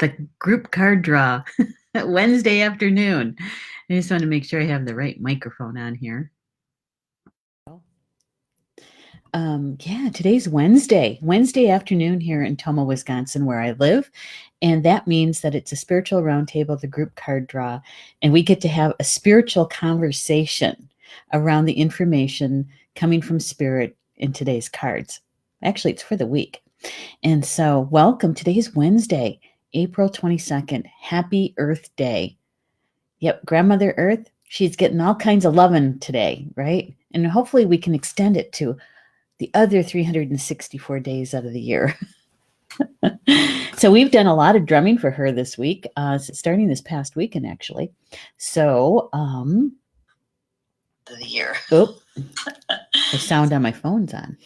the group card draw Wednesday afternoon. I just want to make sure I have the right microphone on here. Yeah, today's Wednesday afternoon here in Tomah, Wisconsin, where I live. And that means that it's a spiritual roundtable, the group card draw, and we get to have a spiritual conversation around the information coming from spirit in today's cards. Actually, it's for the week. And so, welcome. Today's Wednesday, April 22nd. Happy Earth Day. Yep, Grandmother Earth, she's getting all kinds of loving today, right? And hopefully we can extend it to the other 364 days out of the year. So we've done a lot of drumming for her this week, starting this past weekend, actually. So, the year. Oh, the sound on my phone's on.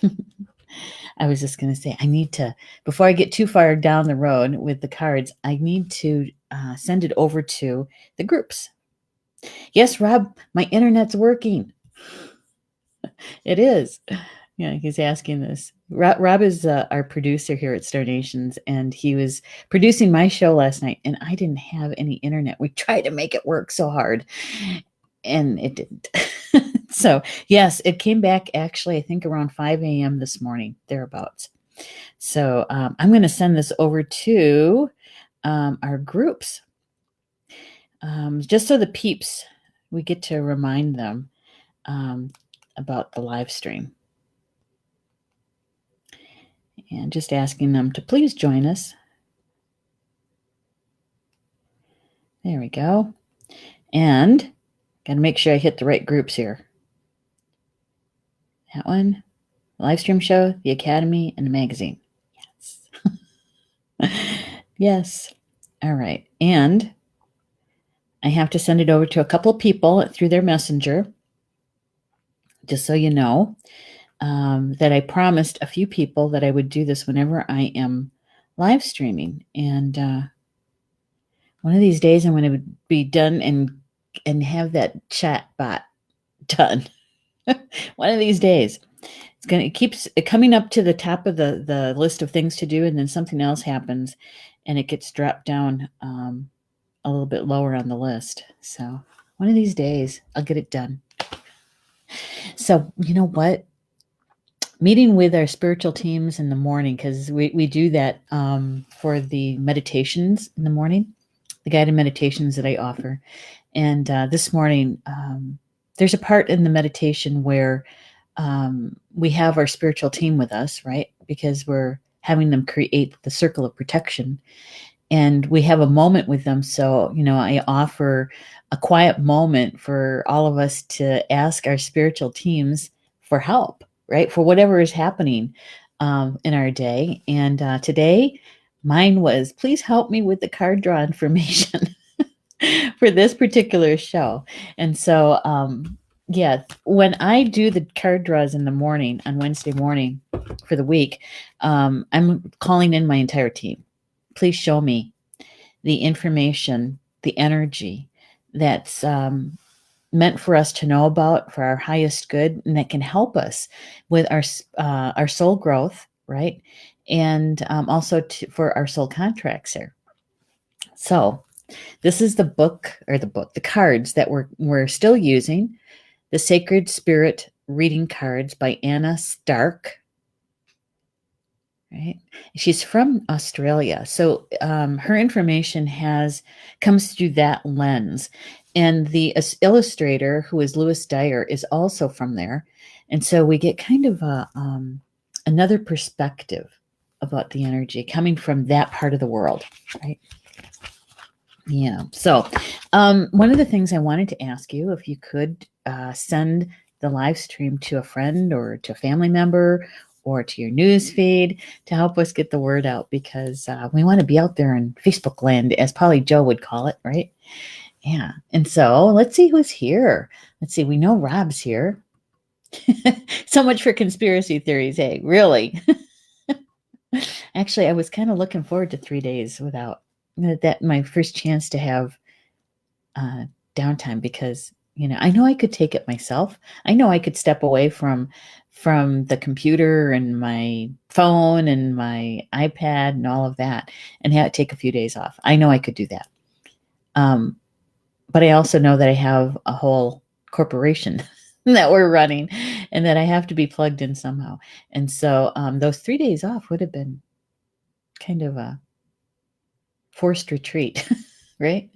I was just going to say, I need to, before I get too far down the road with the cards, I need to send it over to the groups. Yes, Rob, my internet's working. It is. Yeah, he's asking this. Rob is our producer here at Star Nations, and he was producing my show last night, and I didn't have any internet. We tried to make it work so hard, and it didn't. So, yes, it came back actually, I think around 5 a.m. this morning, thereabouts. So I'm going to send this over to our groups, just so the peeps, we get to remind them about the live stream. And just asking them to please join us. There we go. And got to make sure I hit the right groups here. That one, the live stream show, the academy, and the magazine. Yes. Yes. All right. And I have to send it over to a couple of people through their messenger, just so you know, that I promised a few people that I would do this whenever I am live streaming. And one of these days I'm going to be done and have that chat bot done. One of these days. It keeps coming up to the top of the list of things to do, and then something else happens and it gets dropped down a little bit lower on the list. So one of these days I'll get it done. So you know what? Meeting with our spiritual teams in the morning, because we do that for the meditations in the morning, the guided meditations that I offer. And this morning, there's a part in the meditation where we have our spiritual team with us, right? Because we're having them create the circle of protection. And we have a moment with them. So, I offer a quiet moment for all of us to ask our spiritual teams for help, right? For whatever is happening in our day. And today, mine was, please help me with the card draw information for this particular show. And so, yeah, when I do the card draws in the morning, on Wednesday morning for the week, I'm calling in my entire team. Please show me the information, the energy that's meant for us to know about for our highest good, and that can help us with our soul growth, right? And also for our soul contracts here. So this is the cards that we're still using. The Sacred Spirit Reading Cards by Anna Stark. Right? She's from Australia. So her information comes through that lens. And the illustrator, who is Lewis Dyer, is also from there. And so we get kind of another perspective about the energy coming from that part of the world, right? Yeah. So one of the things I wanted to ask you, if you could send the live stream to a friend or to a family member or to your news feed to help us get the word out, because we want to be out there in Facebook land, as Polly Joe would call it, right? Yeah. And so let's see who's here. Let's see. We know Rob's here. So much for conspiracy theories. Hey, really? Actually, I was kind of looking forward to 3 days without that, my first chance to have downtime, because I know I could take it myself. I know I could step away from the computer and my phone and my iPad and all of that and take a few days off. I know I could do that. But I also know that I have a whole corporation that we're running and that I have to be plugged in somehow. And so those 3 days off would have been kind of a forced retreat, right?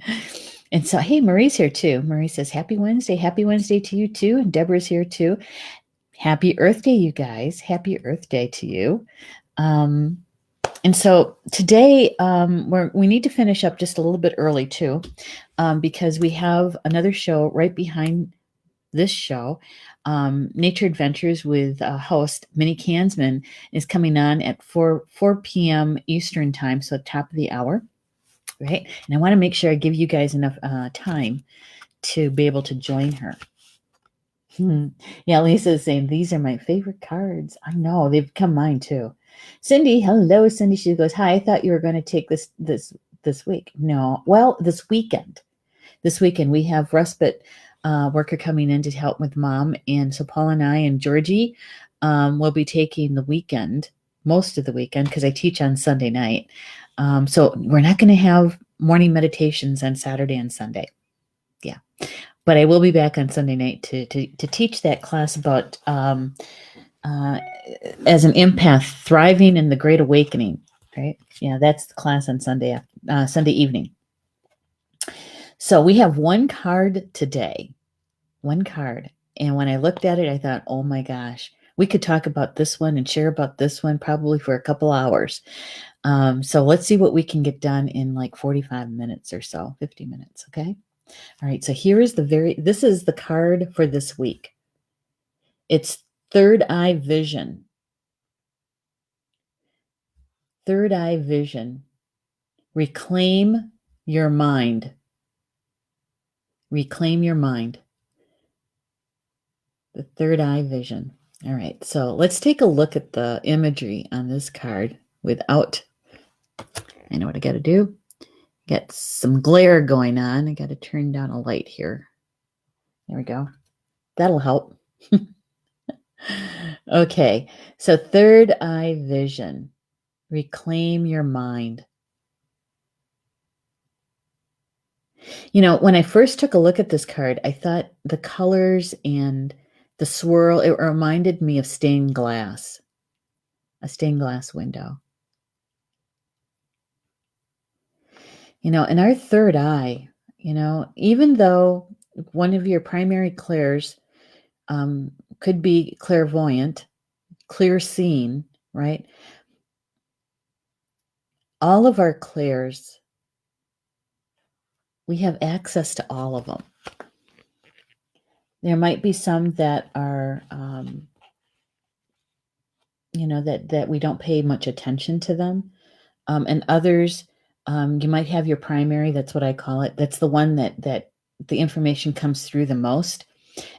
And so, hey, Marie's here too. Marie says, Happy Wednesday. Happy Wednesday to you too. And Deborah's here too. Happy Earth Day, you guys. Happy Earth Day to you. And so today we need to finish up just a little bit early too, because we have another show right behind this show. Nature Adventures with host Minnie Kansman is coming on at 4 p.m. Eastern time, so top of the hour, right? And I want to make sure I give you guys enough time to be able to join her. Yeah, Lisa is saying these are my favorite cards. I know they've become mine too. Cindy, hello, Cindy. She goes, "Hi, I thought you were going to take this week." No, well, this weekend. This weekend we have respite worker coming in to help with mom, and so Paul and I and Georgie will be taking the weekend, most of the weekend, because I teach on Sunday night. So we're not going to have morning meditations on Saturday and Sunday. Yeah. But I will be back on Sunday night to teach that class about as an empath, thriving in the Great Awakening. Right? Yeah, that's the class on Sunday evening. So we have one card today, one card. And when I looked at it, I thought, oh my gosh, we could talk about this one and share about this one probably for a couple hours. So let's see what we can get done in like 45 minutes or so, 50 minutes. Okay. All right, so here is this is the card for this week. It's third eye vision. Third eye vision. Reclaim your mind. Reclaim your mind. The third eye vision. All right, so let's take a look at the imagery on this card without, I know what I got to do. Got some glare going on. I got to turn down a light here. There we go. That'll help. Okay, so third eye vision. Reclaim your mind. When I first took a look at this card, I thought the colors and the swirl, it reminded me of stained glass, a stained glass window. In our third eye, even though one of your primary clairs could be clairvoyant, clear seeing, right? All of our clairs, we have access to all of them. There might be some that are, that we don't pay much attention to them. And others, you might have your primary, that's what I call it. That's the one that the information comes through the most.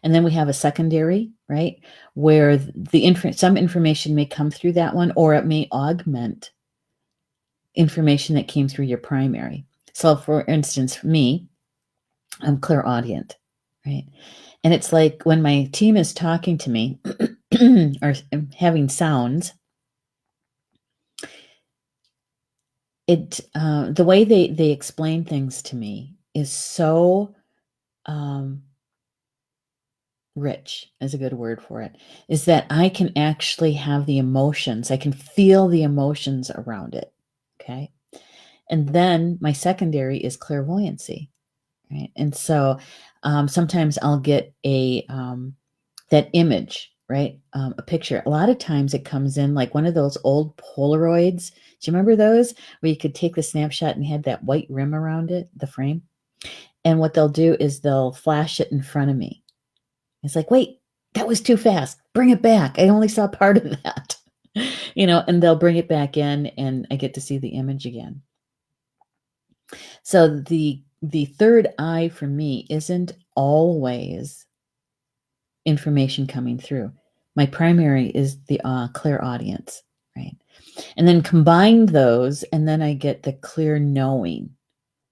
And then we have a secondary, right? Where some information may come through that one, or it may augment information that came through your primary. So for instance, for me, I'm clairaudient, right? And it's like when my team is talking to me or having sounds, the way they explain things to me is so rich, is a good word for it, is that I can actually have the emotions. I can feel the emotions around it. Okay. And then my secondary is clairvoyancy. Right. And so sometimes I'll get that image, right? A picture. A lot of times it comes in like one of those old Polaroids. Do you remember those where you could take the snapshot and had that white rim around it, the frame? And what they'll do is they'll flash it in front of me. It's like, wait, that was too fast. Bring it back. I only saw part of that. And they'll bring it back in and I get to see the image again. So the third eye for me isn't always information coming through. My primary is the clairaudience, right? And then combine those, and then I get the clear knowing,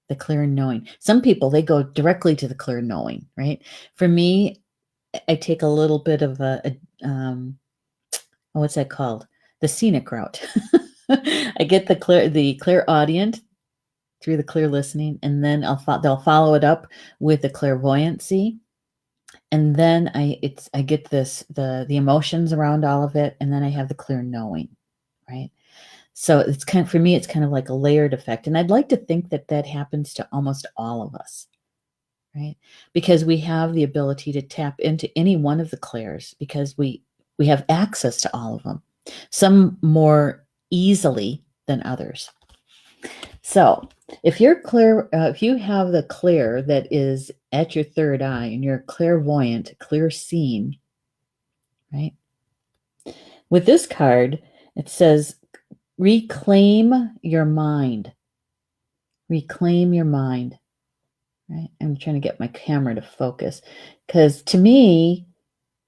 The clear knowing. Some people, they go directly to the clear knowing, right? For me, I take a little bit of what's that called? The scenic route. I get the clear audience through the clear listening, and then they'll follow it up with the clairvoyancy, and then I get the emotions around all of it, and then I have the clear knowing, right? So it's for me, it's kind of like a layered effect, and I'd like to think that happens to almost all of us, right? Because we have the ability to tap into any one of the clairs because we have access to all of them, some more easily than others. So if you're clear, if you have the clear that is at your third eye and you're clairvoyant, clear seeing, right? With this card, it says, reclaim your mind. Reclaim your mind. Right? I'm trying to get my camera to focus because to me,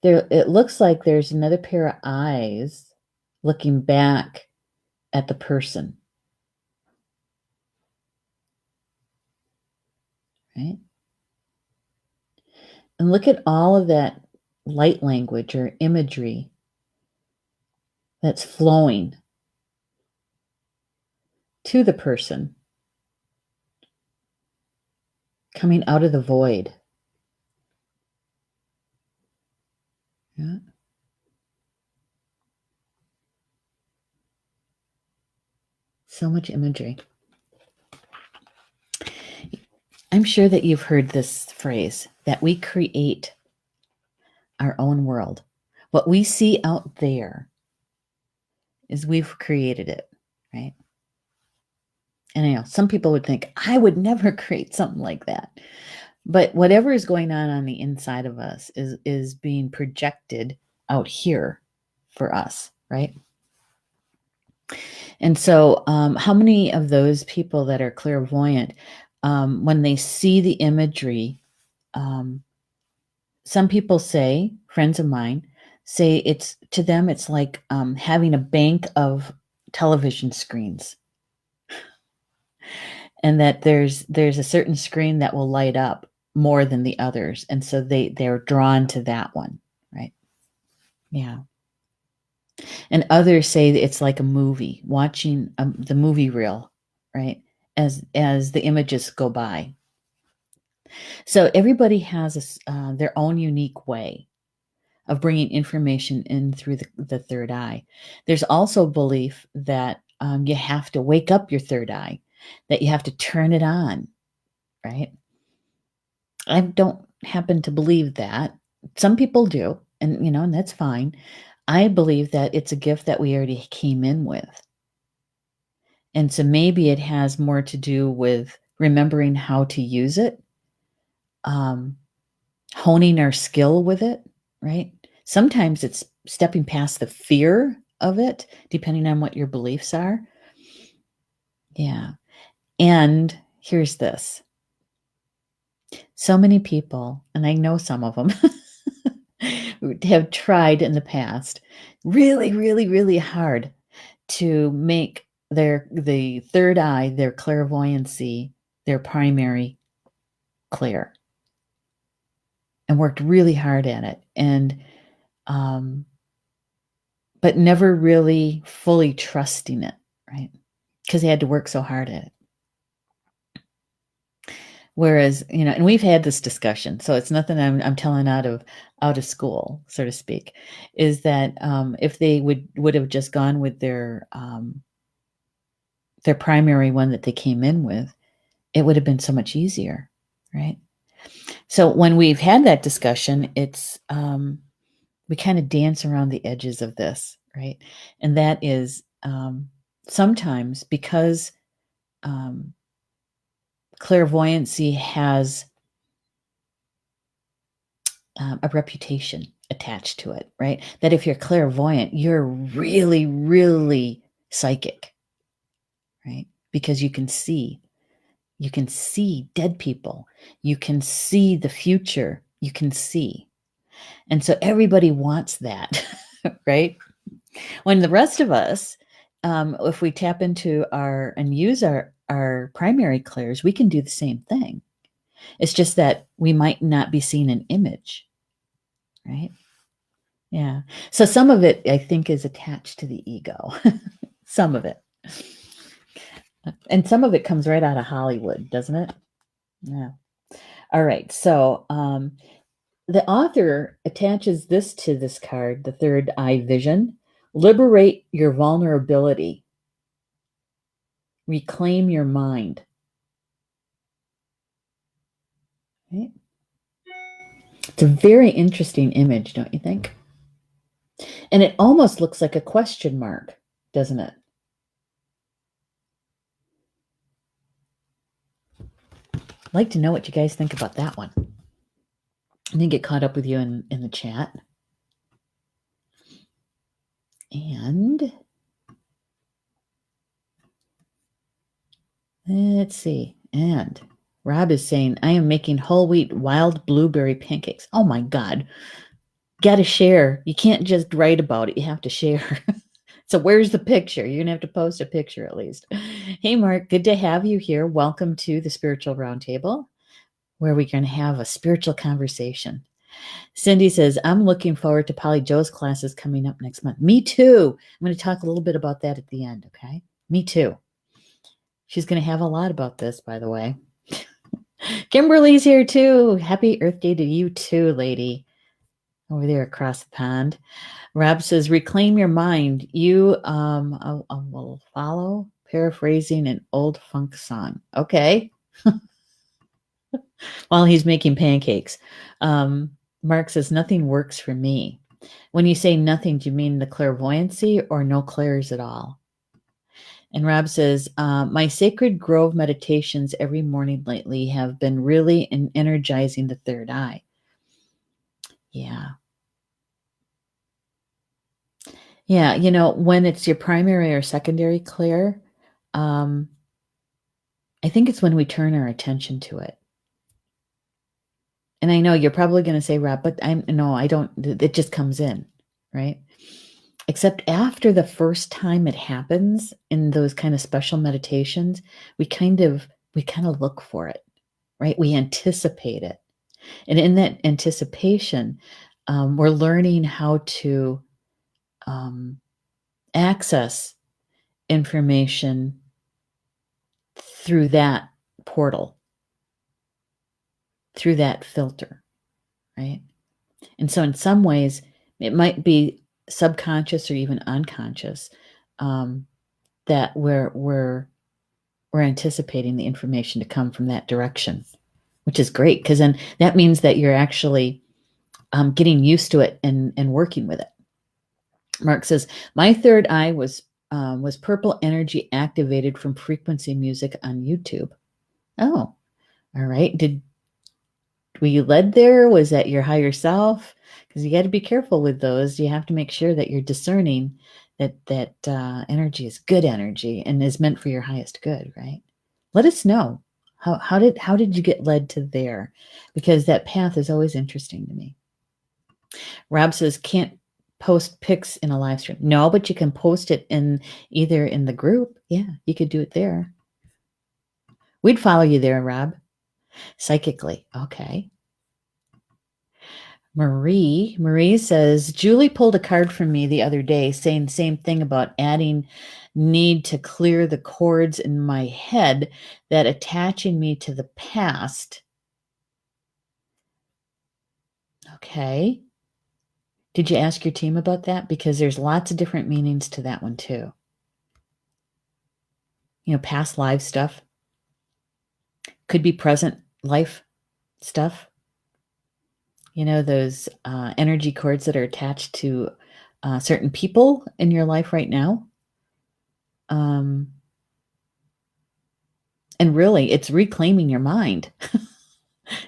it looks like there's another pair of eyes looking back at the person. Right? And look at all of that light language or imagery that's flowing to the person, coming out of the void. Yeah. So much imagery. I'm sure that you've heard this phrase that we create our own world. What we see out there is we've created it, right? And I know some people would think, I would never create something like that. But whatever is going on the inside of us is being projected out here for us, right? And so how many of those people that are clairvoyant, when they see the imagery, some people say, friends of mine, say it's to them, it's like having a bank of television screens. And that there's a certain screen that will light up more than the others. And so they're drawn to that one, right? Yeah. And others say that it's like a movie, watching the movie reel, right? As the images go by. So everybody has their own unique way of bringing information in through the third eye. There's also belief that you have to wake up your third eye, that you have to turn it on, right? I don't happen to believe that. Some people do, and and that's fine. I believe that it's a gift that we already came in with. And so maybe it has more to do with remembering how to use it, honing our skill with it, right? Sometimes it's stepping past the fear of it, depending on what your beliefs are. Yeah. And here's this. So many people, and I know some of them, have tried in the past really, really, really hard to make the third eye, their clairvoyancy, their primary clear, and worked really hard at it, and but never really fully trusting it, right? Because they had to work so hard at it. Whereas, and we've had this discussion, so it's nothing I'm telling out of school, so to speak, is that if they would have just gone with their primary one that they came in with, it would have been so much easier, right? So when we've had that discussion, it's we kind of dance around the edges of this, right? And that is sometimes because clairvoyancy has a reputation attached to it, right? That if you're clairvoyant, you're really, really psychic, right? Because you can see dead people. You can see the future. You can see. And so everybody wants that, right? When the rest of us, if we tap into and use our our primary clairs, we can do the same thing. It's just that we might not be seeing an image, right? Yeah. So some of it, I think, is attached to the ego. Some of it. And some of it comes right out of Hollywood, doesn't it? Yeah. All right. So the author attaches this to this card, the third eye vision. Liberate your vulnerability. Reclaim your mind. Right? It's a very interesting image, don't you think? And it almost looks like a question mark, doesn't it? I'd like to know what you guys think about that one. I'm going to get caught up with you in the chat. And let's see. And Rob is saying, I am making whole wheat wild blueberry pancakes. Oh my God. Got to share. You can't just write about it. You have to share. So where's the picture? You're going to have to post a picture at least. Hey, Mark, good to have you here. Welcome to the Spiritual Roundtable, where we're going to have a spiritual conversation. Cindy says, I'm looking forward to Polly Joe's classes coming up next month. Me too. I'm going to talk a little bit about that at the end, okay? Me too. She's going to have a lot about this, by the way. Kimberly's here too. Happy Earth Day to you too, lady. Over there across the pond. Rob says, reclaim your mind. You I will follow, paraphrasing an old funk song. Okay. While he's making pancakes. Mark says, nothing works for me. When you say nothing, do you mean the clairvoyancy or no clairs at all? And Rob says, my Sacred Grove meditations every morning lately have been really energizing the third eye. Yeah. Yeah, when it's your primary or secondary clair, I think it's when we turn our attention to it. And I know you're probably going to say, Rob, but I don't, it just comes in, right? Except after the first time it happens in those kind of special meditations, we kind of look for it, right? We anticipate it. And in that anticipation, we're learning how to access information through that portal, through that filter, right? And so in some ways, it might be subconscious or even unconscious that we're anticipating the information to come from that direction, which is great because then that means that you're actually getting used to it and working with it. Mark says, my third eye was purple energy activated from frequency music on YouTube. Oh, all right. Were you led there? Was that your higher self? Because you got to be careful with those. You have to make sure that you're discerning that energy is good energy and is meant for your highest good, right? Let us know. How did you get led to there? Because that path is always interesting to me. Rob says, can't post pics in a live stream. No, but you can post it either in the group. Yeah, you could do it there. We'd follow you there, Rob. Psychically. Okay. Marie says, Julie pulled a card from me the other day saying the same thing about adding need to clear the cords in my head that attaching me to the past. Okay. Did you ask your team about that? Because there's lots of different meanings to that one too. Past life stuff. Could be present life stuff. Those energy cords that are attached to certain people in your life right now. And really, it's reclaiming your mind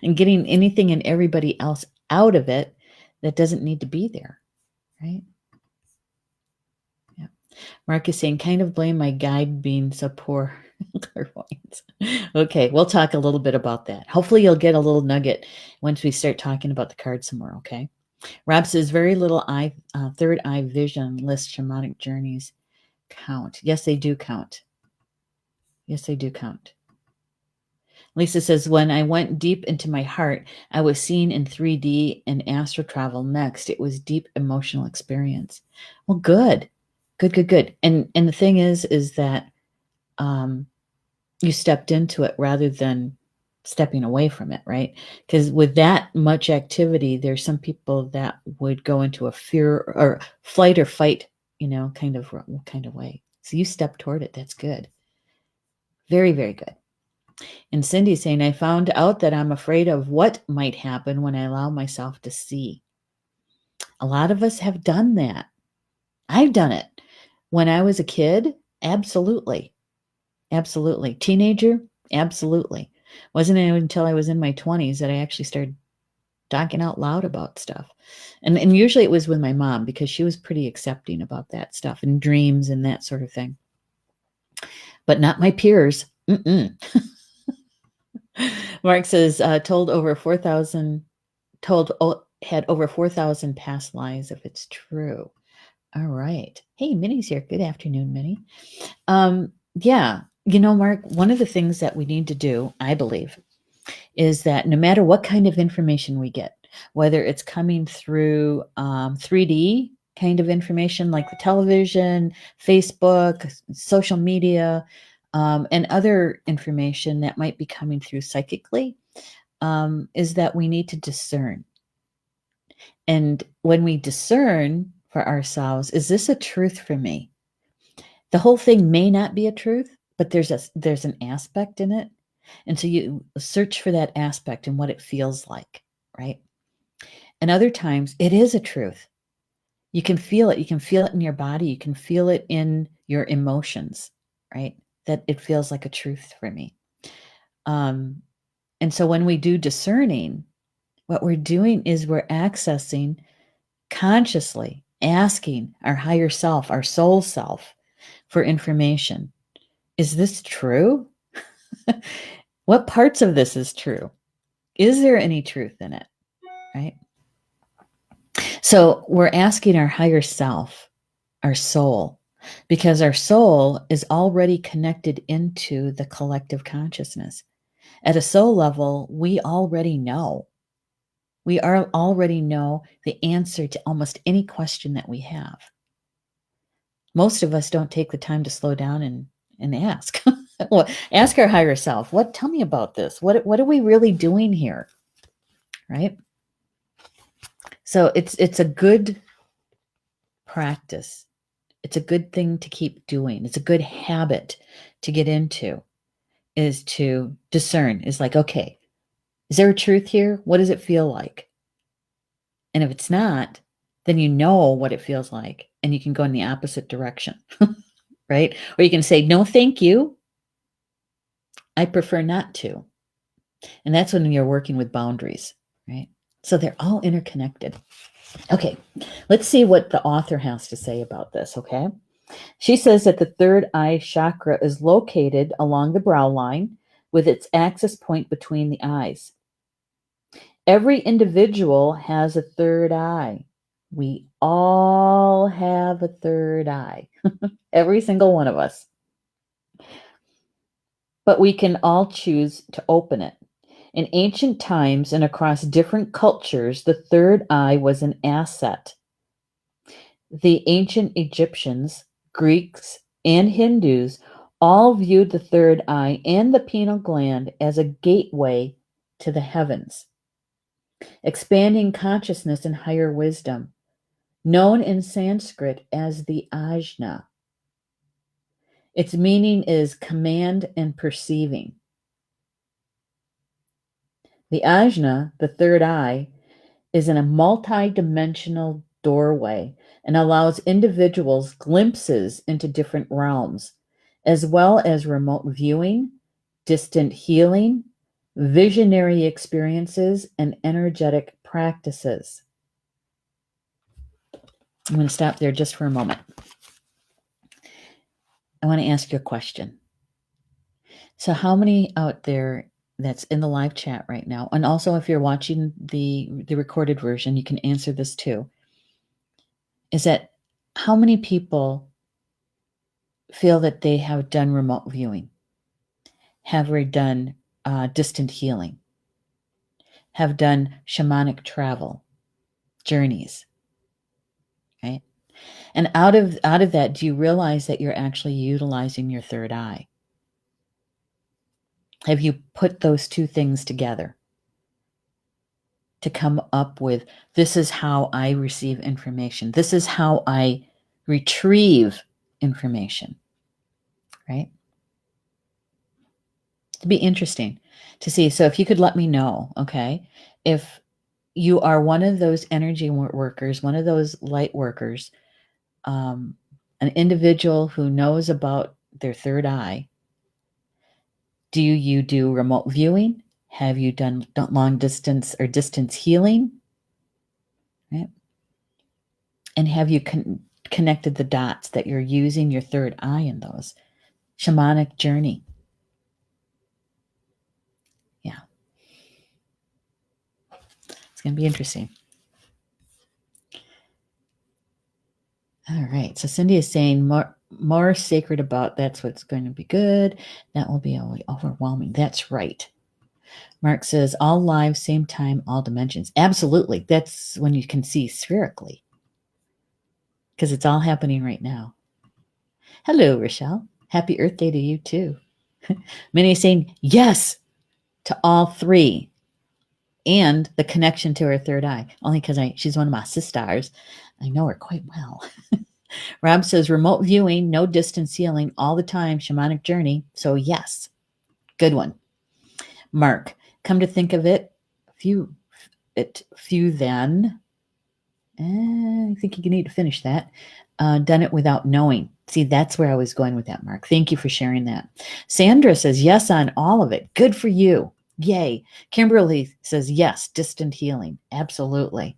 and getting anything and everybody else out of it that doesn't need to be there, right? Yeah. Mark is saying, kind of blame my guide being so poor. Clairvoyance. Okay, we'll talk a little bit about that. Hopefully you'll get a little nugget once we start talking about the cards some more, okay? Rob says, very little third eye vision list shamanic journeys count. Yes, they do count. Yes, they do count. Lisa says, when I went deep into my heart, I was seen in 3D and astral travel next. It was deep emotional experience. Well, good. Good. And the thing is that you stepped into it rather than stepping away from it, right? Because with that much activity, there's some people that would go into a fear or flight or fight, kind of way. So you step toward it. That's good. Very, very good. And Cindy's saying, I found out that I'm afraid of what might happen when I allow myself to see. A lot of us have done that. I've done it. When I was a kid, absolutely. Absolutely. Teenager, absolutely. Wasn't it until I was in my 20s that I actually started talking out loud about stuff. And usually it was with my mom because she was pretty accepting about that stuff and dreams and that sort of thing. But not my peers. Mark says, had over 4,000 past lives if it's true. All right. Hey, Minnie's here. Good afternoon, Minnie. Yeah. Mark, one of the things that we need to do, I believe, is that no matter what kind of information we get, whether it's coming through 3D kind of information like the television, Facebook, social media, and other information that might be coming through psychically, is that we need to discern. And when we discern for ourselves, is this a truth for me? The whole thing may not be a truth, but there's an aspect in it. And so you search for that aspect and what it feels like, right? And other times it is a truth. You can feel it. You can feel it in your body. You can feel it in your emotions, right? That it feels like a truth for me. And so when we do discerning, what we're doing is we're accessing consciously, asking our higher self, our soul self, for information. Is this true? What parts of this is true? Is there any truth in it? Right? So we're asking our higher self, our soul, because our soul is already connected into the collective consciousness. At a soul level, we already know. We already know the answer to almost any question that we have. Most of us don't take the time to slow down and ask. Well, ask our higher self, tell me about this. What are we really doing here? Right? So it's a good practice. It's a good thing to keep doing. It's a good habit to get into, is to discern. Is like, okay, is there a truth here? What does it feel like? And if it's not, then you know what it feels like and you can go in the opposite direction, right? Or you can say, no, thank you. I prefer not to. And that's when you're working with boundaries, right? So they're all interconnected. Okay, let's see what the author has to say about this, okay? She says that the third eye chakra is located along the brow line with its axis point between the eyes. Every individual has a third eye. We all have a third eye, every single one of us. But we can all choose to open it. In ancient times and across different cultures, the third eye was an asset. The ancient Egyptians, Greeks, and Hindus all viewed the third eye and the pineal gland as a gateway to the heavens, expanding consciousness and higher wisdom, known in Sanskrit as the ajna. Its meaning is command and perceiving. The ajna, the third eye, is in a multi-dimensional doorway and allows individuals glimpses into different realms, as well as remote viewing, distant healing, visionary experiences, and energetic practices. I'm going to stop there just for a moment. I want to ask you a question. So how many out there that's in the live chat right now, and also if you're watching the recorded version, you can answer this too, is that how many people feel that they have done remote viewing? have done distant healing, have done shamanic travel, journeys, right? And out of that, do you realize that you're actually utilizing your third eye? Have you put those two things together to come up with, this is how I receive information. This is how I retrieve information, right? It'd be interesting to see. So if you could let me know, okay, if you are one of those energy workers, one of those light workers, an individual who knows about their third eye, do you do remote viewing? Have you done long distance or distance healing? Right? And have you connected the dots that you're using your third eye in those? Shamanic journey. Yeah. It's going to be interesting. All right. So Cindy is saying more sacred about that's what's going to be good. That will be overwhelming. That's right. Mark says all lives, same time, all dimensions. Absolutely. That's when you can see spherically because it's all happening right now. Hello, Rochelle. Happy Earth Day to you too. Minnie is saying yes to all three and the connection to her third eye. Only because she's one of my sisters. I know her quite well. Rob says remote viewing, no distance healing, all the time, shamanic journey. So yes, good one. Mark, come to think of it, few then. I think you need to finish that. Done it without knowing. See, that's where I was going with that, Mark. Thank you for sharing that. Sandra says yes on all of it. Good for you. Yay. Kimberly says yes, distant healing. Absolutely.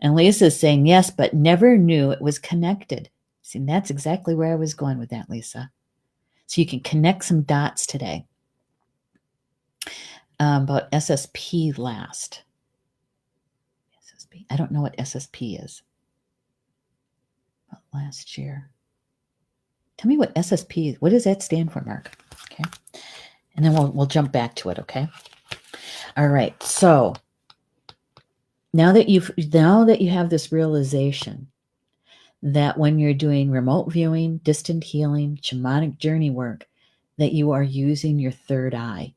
And Lisa is saying yes, but never knew it was connected. See, that's exactly where I was going with that, Lisa. So you can connect some dots today. About SSP last. SSP. I don't know what SSP is. About last year. Tell me what SSP is. What does that stand for, Mark? Okay. And then we'll jump back to it, okay? All right. So now that you have this realization that when you're doing remote viewing, distant healing, shamanic journey work, that you are using your third eye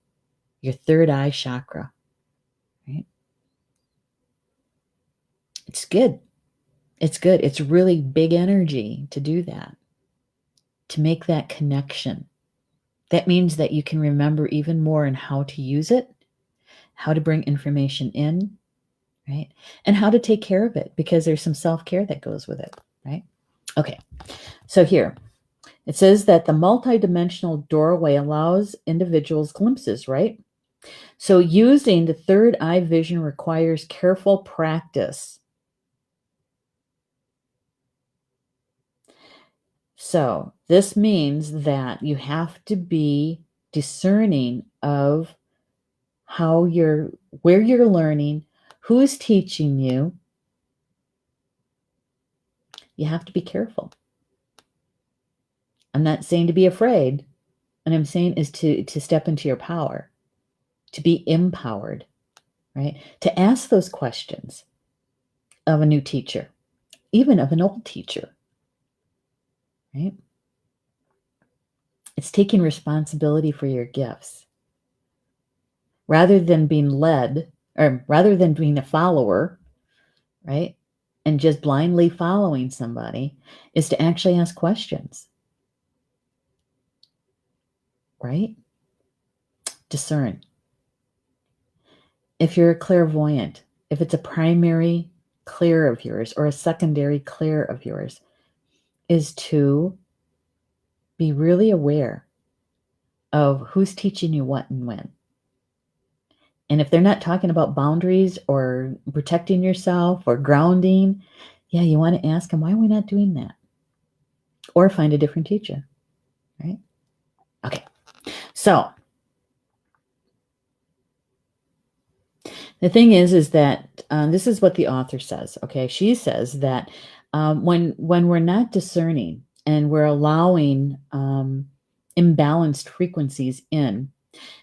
chakra, right? It's good. It's good. It's really big energy to do that, to make that connection. That means that you can remember even more in how to use it, how to bring information in, right? And how to take care of it, because there's some self-care that goes with it, right? Okay. So here, it says that the multidimensional doorway allows individuals glimpses, right? So using the third eye vision requires careful practice. So this means that you have to be discerning of where you're learning, who's teaching you. You have to be careful. I'm not saying to be afraid. What I'm saying is to step into your power, to be empowered, right? To ask those questions of a new teacher, even of an old teacher, right? It's taking responsibility for your gifts. Rather than being led, or rather than being a follower, right? And just blindly following somebody, is to actually ask questions, right? Discern. If you're a clairvoyant, if it's a primary clear of yours or a secondary clear of yours, is to be really aware of who's teaching you what and when. And if they're not talking about boundaries or protecting yourself or grounding, yeah, you want to ask them, why are we not doing that? Or find a different teacher, right? Okay. So the thing is that this is what the author says. Okay, she says that when we're not discerning and we're allowing imbalanced frequencies in,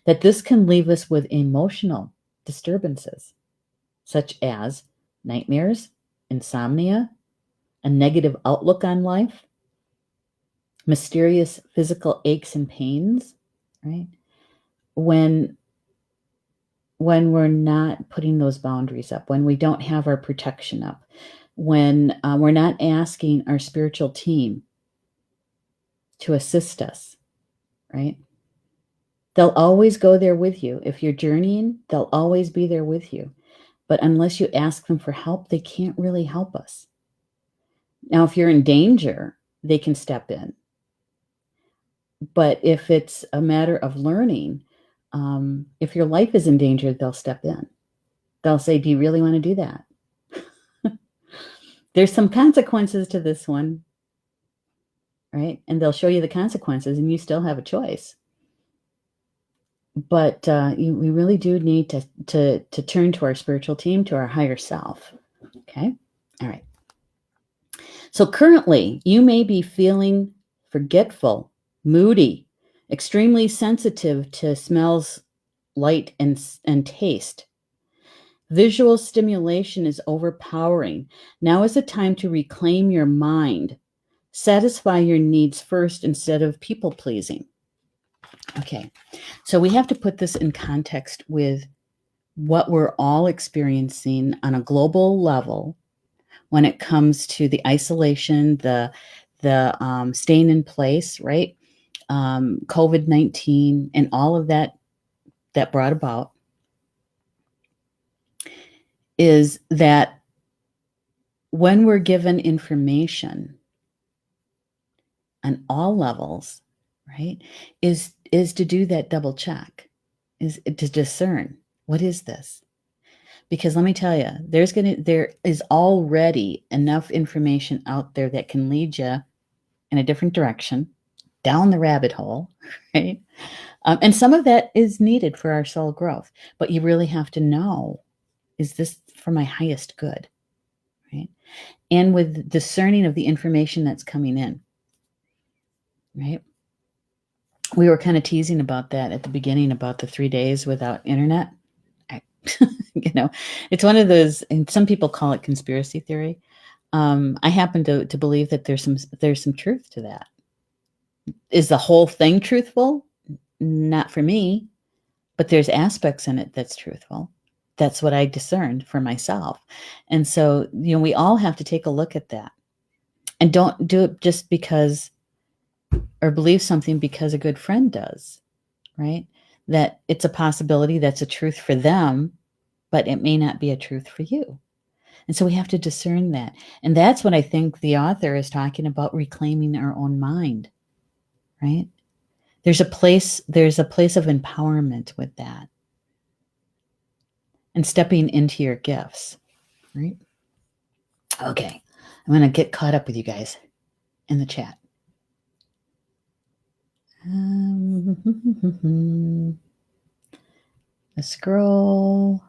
that this can leave us with emotional disturbances, such as nightmares, insomnia, a negative outlook on life, mysterious physical aches and pains, right? When we're not putting those boundaries up, when we don't have our protection up, when we're not asking our spiritual team to assist us, right? They'll always go there with you. If you're journeying, they'll always be there with you. But unless you ask them for help, they can't really help us. Now, if you're in danger, they can step in. But if it's a matter of learning, if your life is in danger, they'll step in. They'll say, do you really want to do that? There's some consequences to this one, right? And they'll show you the consequences, and you still have a choice. But we really do need to turn to our spiritual team, to our higher self. Okay? All right. So currently, you may be feeling forgetful, moody, extremely sensitive to smells, light, and taste. Visual stimulation is overpowering. Now is the time to reclaim your mind. Satisfy your needs first instead of people pleasing. Okay, so we have to put this in context with what we're all experiencing on a global level when it comes to the isolation, the staying in place, right? COVID-19 and all of that brought about is that when we're given information on all levels, right, is to do that double check, is to discern, what is this? Because let me tell you, there is already enough information out there that can lead you in a different direction, down the rabbit hole, right? And some of that is needed for our soul growth, but you really have to know, is this for my highest good, right? And with discerning of the information that's coming in, right? We were kind of teasing about that at the beginning, about the 3 days without internet. It's one of those, and some people call it conspiracy theory. I happen to believe that there's some truth to that. Is the whole thing truthful? Not for me, but there's aspects in it that's truthful. That's what I discerned for myself. And so, we all have to take a look at that. And don't do it just because, or believe something because a good friend does, right? That it's a possibility that's a truth for them, but it may not be a truth for you. And so we have to discern that. And that's what I think the author is talking about, reclaiming our own mind, right? There's a place of empowerment with that. And stepping into your gifts, right? Okay. I'm going to get caught up with you guys in the chat. Let's scroll.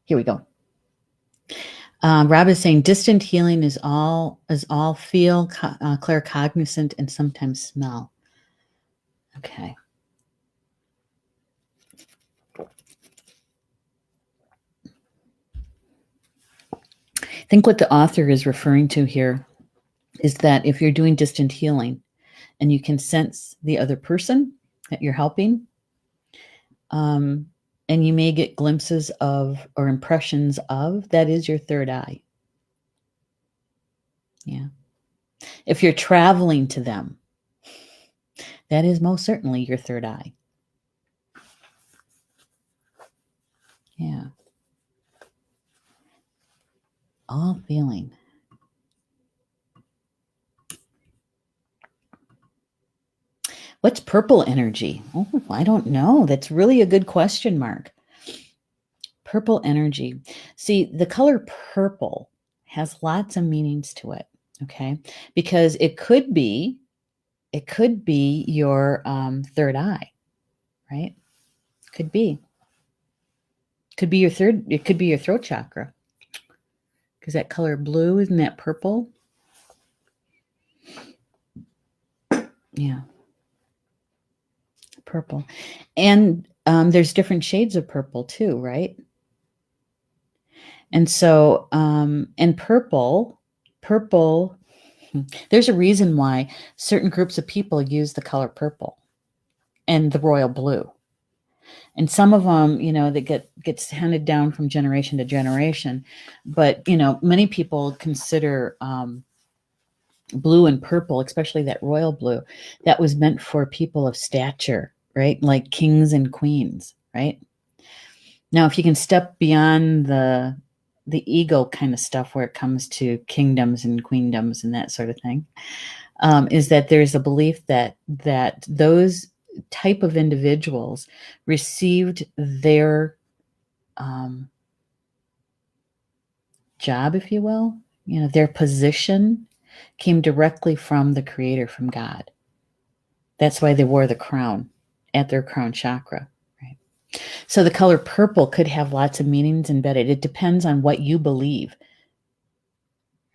Here we go. Rob is saying distant healing is all feel, claircognizant, and sometimes smell. Okay. I think what the author is referring to here is that if you're doing distant healing and you can sense the other person that you're helping, and you may get glimpses of or impressions of, that is your third eye. Yeah. If you're traveling to them, that is most certainly your third eye. Yeah. All feeling. What's purple energy? Oh, I don't know. That's really a good question, Mark. Purple energy. See, the color purple has lots of meanings to it, okay? Because it could be your third eye, right? Could be. Could be your it could be your throat chakra. Because that color blue, isn't that purple? Yeah. Purple. And there's different shades of purple too, right? And so, and purple, there's a reason why certain groups of people use the color purple and the royal blue. And some of them, that gets handed down from generation to generation. But, many people consider blue and purple, especially that royal blue, that was meant for people of stature, right? Like kings and queens, right? Now, if you can step beyond the ego kind of stuff where it comes to kingdoms and queendoms and that sort of thing, is that there's a belief that those type of individuals received their job, if you will, their position came directly from the creator, from God. That's why they wore the crown at their crown chakra. Right? So the color purple could have lots of meanings embedded. It depends on what you believe.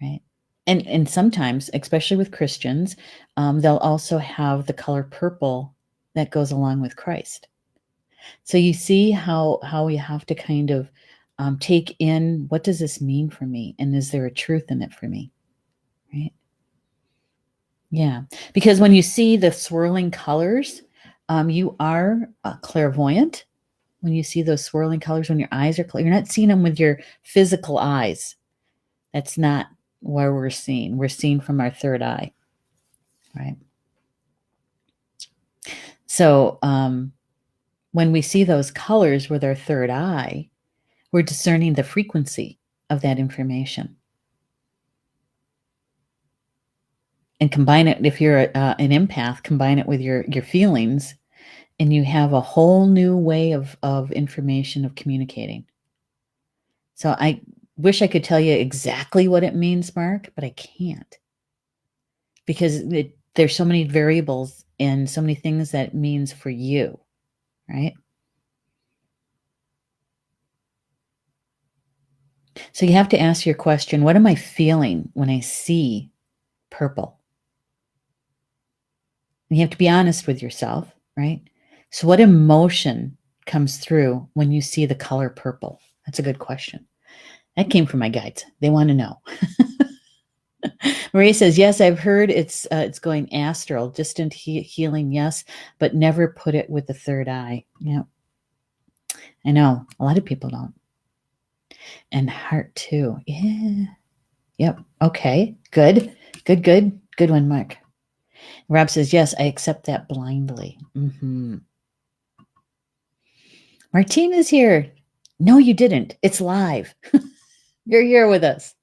Right? And sometimes, especially with Christians, they'll also have the color purple that goes along with Christ. So you see how we have to kind of take in, what does this mean for me? And is there a truth in it for me? Right? Yeah. Because when you see the swirling colors, you are clairvoyant. When you see those swirling colors, when your eyes are clear, you're not seeing them with your physical eyes. That's not where we're seeing. We're seeing from our third eye. Right. So when we see those colors with our third eye, we're discerning the frequency of that information. And combine it, if you're an empath, combine it with your feelings, and you have a whole new way of information, of communicating. So I wish I could tell you exactly what it means, Mark, but I can't. Because there's so many variables and so many things that it means for you, right? So you have to ask your question, what am I feeling when I see purple? And you have to be honest with yourself, right? So what emotion comes through when you see the color purple? That's a good question. That came from my guides. They want to know. Maria says, yes, I've heard it's going astral, distant healing, yes, but never put it with the third eye. Yeah, I know. A lot of people don't. And heart too. Yeah. Yep. Okay. Good. Good one, Mark. Rob says, yes, I accept that blindly. Mm-hmm. Martina's here. No, you didn't. It's live. You're here with us.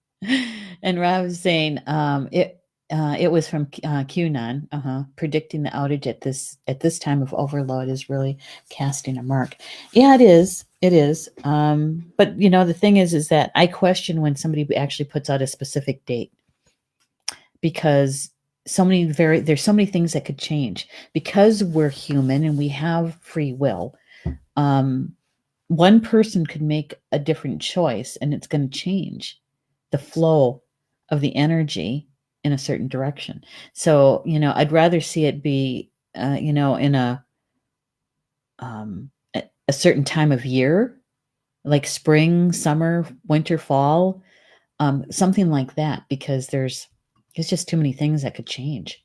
And Rob is saying it was from QAnon. Predicting the outage at this time of overload is really casting a mark. Yeah, it is. It is. But the thing is that I question when somebody actually puts out a specific date, because there's so many things that could change, because we're human and we have free will. One person could make a different choice and it's going to change the flow of the energy in a certain direction. So, I'd rather see it be, in a certain time of year, like spring, summer, winter, fall, something like that, because there's just too many things that could change.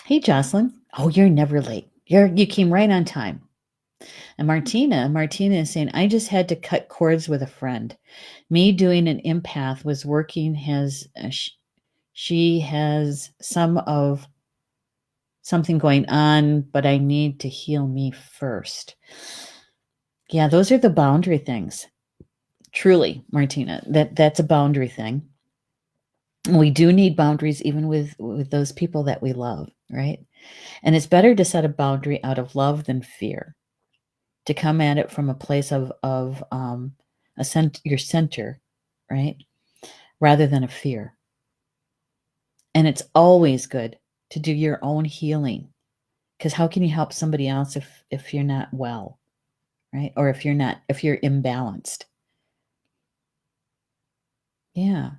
Hey, Jocelyn. Oh, you're never late. You came right on time. And Martina is saying, I just had to cut cords with a friend. Me doing an empath was working. She has something going on, but I need to heal me first. Yeah, those are the boundary things. Truly, Martina, that's a boundary thing. We do need boundaries, even with those people that we love, right? And it's better to set a boundary out of love than fear. To come at it from a place of your center, right? Rather than a fear. And it's always good to do your own healing, because how can you help somebody else if you're not well, right? Or if you're imbalanced. Yeah.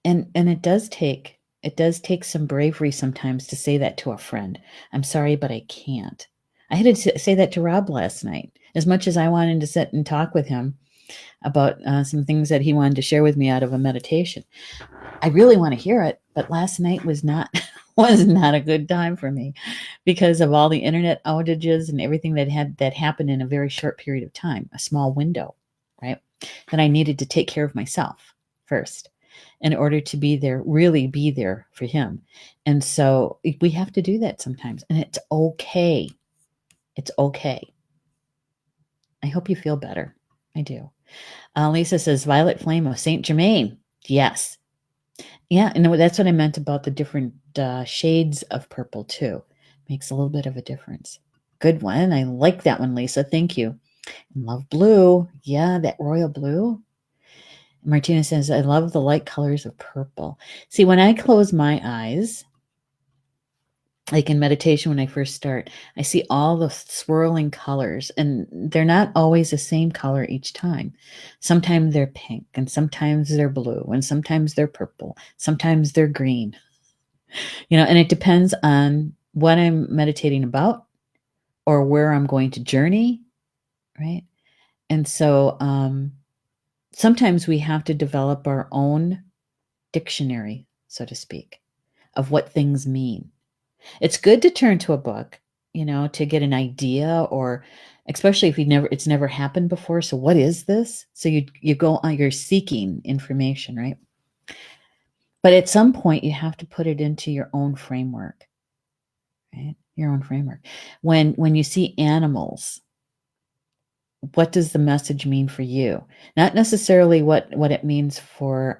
And it does take it does take some bravery sometimes to say that to a friend. I'm sorry, but I can't. I had to say that to Rob last night. As much as I wanted to sit and talk with him about some things that he wanted to share with me out of a meditation, I really want to hear it. But last night was not was not a good time for me because of all the internet outages and everything that happened in a very short period of time, a small window, right? That I needed to take care of myself first in order to be there, really be there for him. And so we have to do that sometimes, and it's okay. It's okay. I hope you feel better. I do. Lisa says, Violet Flame of Saint Germain. Yes. Yeah, and that's what I meant about the different shades of purple, too. Makes a little bit of a difference. Good one. I like that one, Lisa. Thank you. Love blue. Yeah, that royal blue. Martina says, I love the light colors of purple. See, when I close my eyes, like in meditation when I first start, I see all the swirling colors, and they're not always the same color each time. Sometimes they're pink, and sometimes they're blue, and sometimes they're purple, sometimes they're green. And it depends on what I'm meditating about or where I'm going to journey, right? And so sometimes we have to develop our own dictionary, so to speak, of what things mean. It's good to turn to a book, to get an idea, or especially if it's never happened before. So what is this? So you go on, you're seeking information, right? But at some point you have to put it into your own framework, right? Your own framework. When you see animals, what does the message mean for you? Not necessarily what it means for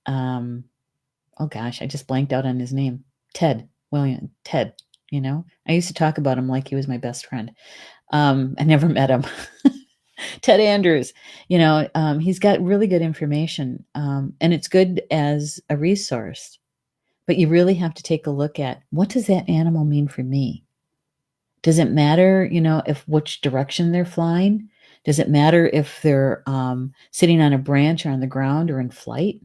oh gosh, I just blanked out on his name. Ted. I used to talk about him like he was my best friend. I never met him. Ted Andrews, he's got really good information, and it's good as a resource. But you really have to take a look at, what does that animal mean for me? Does it matter, if which direction they're flying? Does it matter if they're sitting on a branch or on the ground or in flight?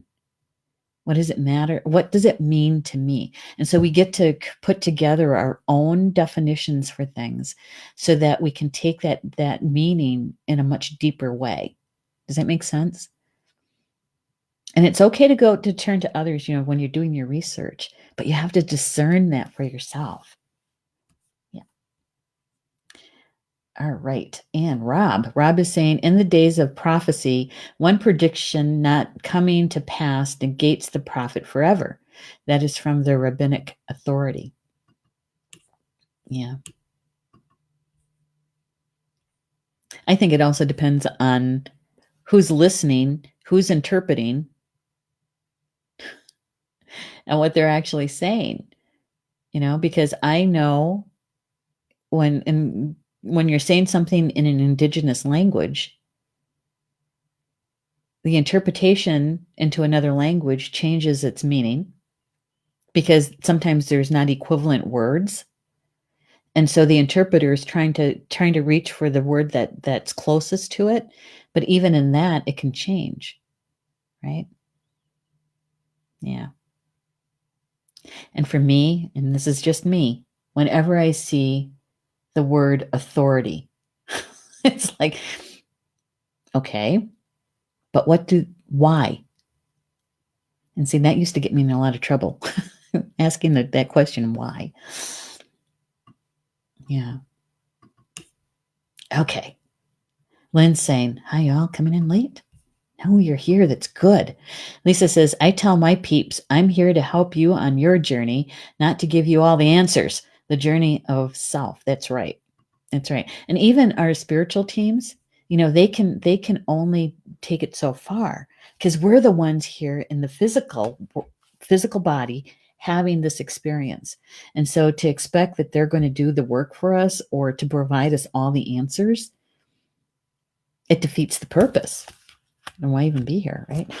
What does it matter? What does it mean to me? And so we get to put together our own definitions for things so that we can take that meaning in a much deeper way. Does that make sense? And it's okay to turn to others, when you're doing your research, but you have to discern that for yourself. Yeah. All right. And Rob is saying, in the days of prophecy, one prediction not coming to pass negates the prophet forever. That is from the rabbinic authority. Yeah. I think it also depends on who's listening, who's interpreting, and what they're actually saying. Because I know when you're saying something in an indigenous language, the interpretation into another language changes its meaning, because sometimes there's not equivalent words. And so the interpreter is trying to reach for the word that's closest to it. But even in that, it can change, right? Yeah. And for me, and this is just me, whenever I see the word authority, it's like, okay, but why? And see, that used to get me in a lot of trouble, asking that question, why? Yeah. Okay. Lynn's saying, hi, y'all, coming in late? No, you're here. That's good. Lisa says, I tell my peeps, I'm here to help you on your journey, not to give you all the answers. The journey of self. That's right. That's right. And even our spiritual teams, they can only take it so far, because we're the ones here in the physical body having this experience. And so to expect that they're going to do the work for us or to provide us all the answers, it defeats the purpose. And why even be here, right?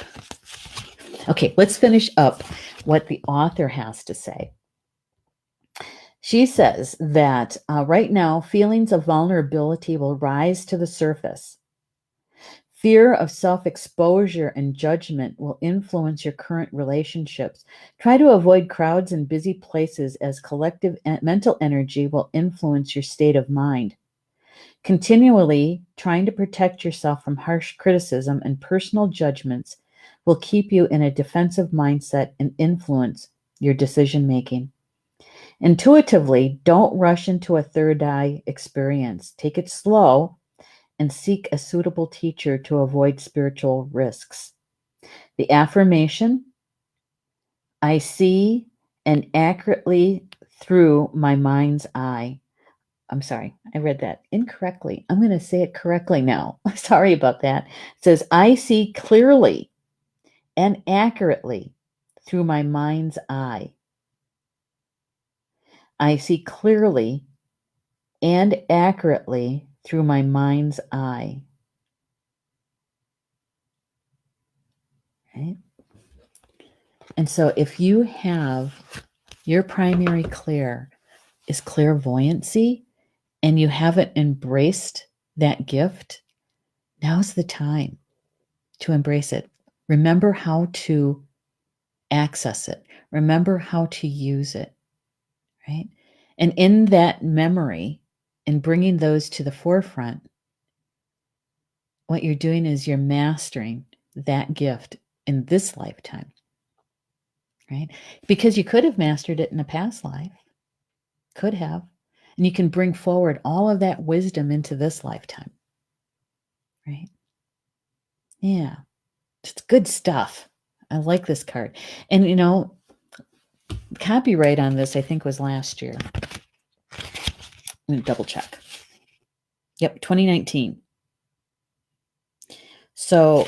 Okay, let's finish up what the author has to say. She says that right now, feelings of vulnerability will rise to the surface. Fear of self-exposure and judgment will influence your current relationships. Try to avoid crowds and busy places, as collective mental energy will influence your state of mind. Continually trying to protect yourself from harsh criticism and personal judgments will keep you in a defensive mindset and influence your decision making. Intuitively, don't rush into a third eye experience. Take it slow and seek a suitable teacher to avoid spiritual risks. The affirmation: I see and accurately through my mind's eye. I'm sorry, I read that incorrectly. I'm going to say it correctly now. Sorry about that. It says, I see clearly and accurately through my mind's eye. I see clearly and accurately through my mind's eye. Right? And so if you have your primary clear is clairvoyancy and you haven't embraced that gift, now's the time to embrace it. Remember how to access it. Remember how to use it, right? And in that memory and bringing those to the forefront, what you're doing is you're mastering that gift in this lifetime, right? Because you could have mastered it in a past life, could have, and you can bring forward all of that wisdom into this lifetime, right? Yeah, it's good stuff. I like this card. And, copyright on this, I think, was last year. I'm going to double check. Yep, 2019. So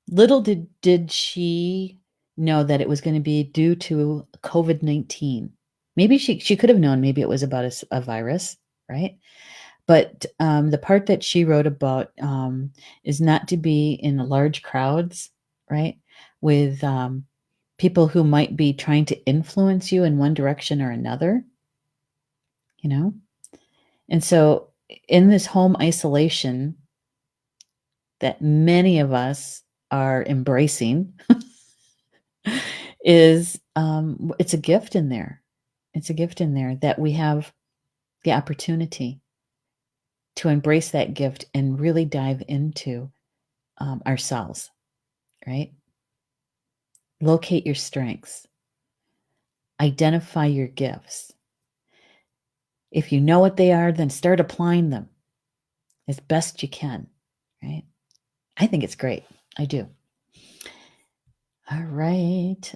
little did she know that it was going to be due to COVID-19. Maybe she could have known. Maybe it was about a virus, right? But the part that she wrote about is not to be in large crowds, right? With people who might be trying to influence you in one direction or another, And so in this home isolation that many of us are embracing is it's a gift in there. It's a gift in there that we have the opportunity to embrace that gift and really dive into ourselves, right? Locate your strengths. Identify your gifts. If you know what they are, then start applying them as best you can, right? I think it's great. I do. All right.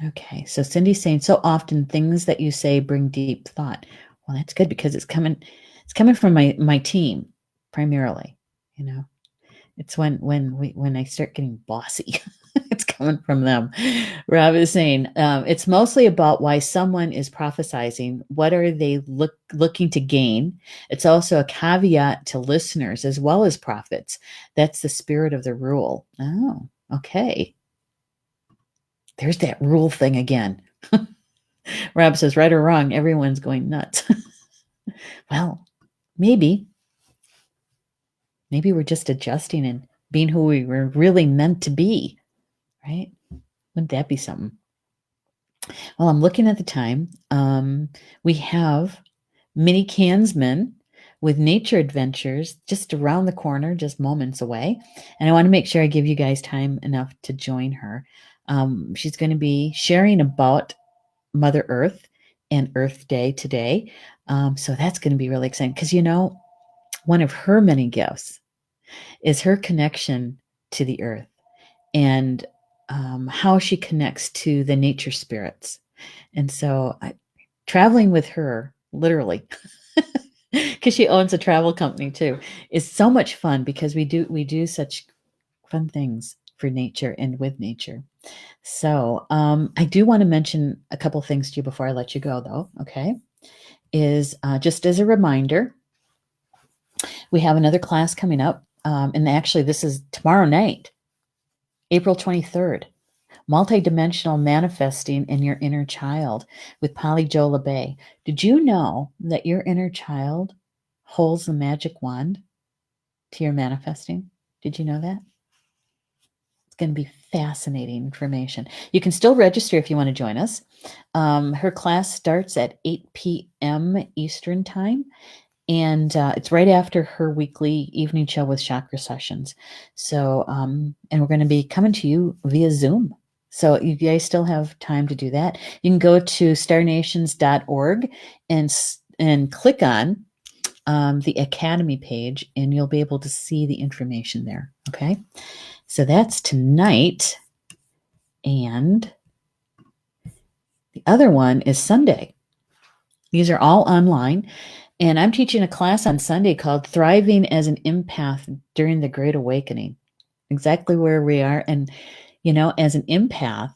Okay. So Cindy's saying, so often things that you say bring deep thought. Well, that's good because it's coming from my team primarily. It's when I start getting bossy, it's coming from them. Rob is saying, it's mostly about why someone is prophesizing. What are they looking to gain? It's also a caveat to listeners as well as prophets. That's the spirit of the rule. Oh, okay. There's that rule thing again. Rob says, right or wrong, everyone's going nuts. Well, maybe we're just adjusting and being who we were really meant to be, right? Wouldn't that be something? Well, I'm looking at the time. We have Mini Kansman with Nature Adventures just around the corner, just moments away. And I want to make sure I give you guys time enough to join her. She's going to be sharing about Mother Earth and Earth Day today. So that's going to be really exciting because, one of her many gifts is her connection to the earth and how she connects to the nature spirits. And so traveling with her, literally, because she owns a travel company too, is so much fun because we do such fun things for nature and with nature. So I do want to mention a couple things to you before I let you go, though. Okay, is just as a reminder, we have another class coming up, and actually this is tomorrow night, April 23rd. multidimensional manifesting in your inner child with Polly Jo LeBay. Did you know that your inner child holds the magic wand to your manifesting? Did you know that? It's going to be fascinating information. You can still register if you want to join us. Her class starts at 8 p.m. Eastern Time, and it's right after her weekly evening show with chakra sessions. So, and we're going to be coming to you via Zoom. So you guys still have time to do that. You can go to starnations.org and click on the Academy page, and you'll be able to see the information there. Okay. So that's tonight. And the other one is Sunday. These are all online. And I'm teaching a class on Sunday called Thriving as an Empath During the Great Awakening. Exactly where we are. And, as an empath,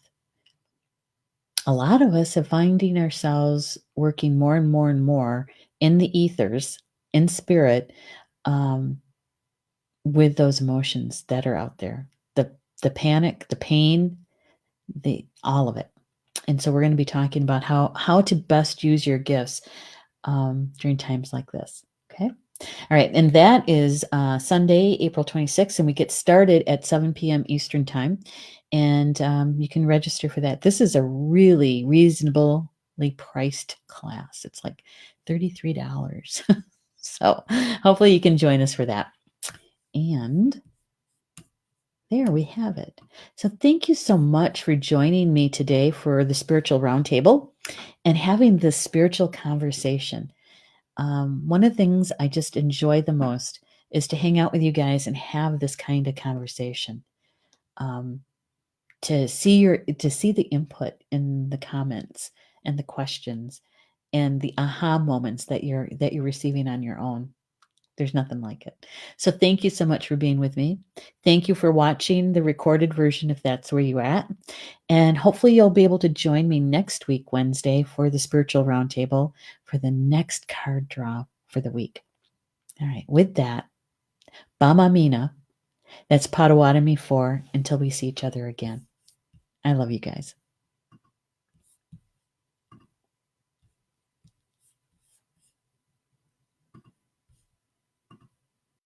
a lot of us are finding ourselves working more and more and more in the ethers, in spirit, with those emotions that are out there. The panic, the pain, all of it. And so we're going to be talking about how to best use your gifts during times like this. Okay. All right. And that is Sunday, April 26th. And we get started at 7 p.m. Eastern Time. And you can register for that. This is a really reasonably priced class. It's like $33. So hopefully you can join us for that. And there we have it. So thank you so much for joining me today for the Spiritual Roundtable and having this spiritual conversation. One of the things I just enjoy the most is to hang out with you guys and have this kind of conversation. To see the input in the comments and the questions and the aha moments that you're receiving on your own. There's nothing like it. So thank you so much for being with me. Thank you for watching the recorded version if that's where you're at. And hopefully you'll be able to join me next week, Wednesday, for the Spiritual Roundtable for the next card draw for the week. All right. With that, Bama Mina. That's Potawatomi for until we see each other again. I love you guys.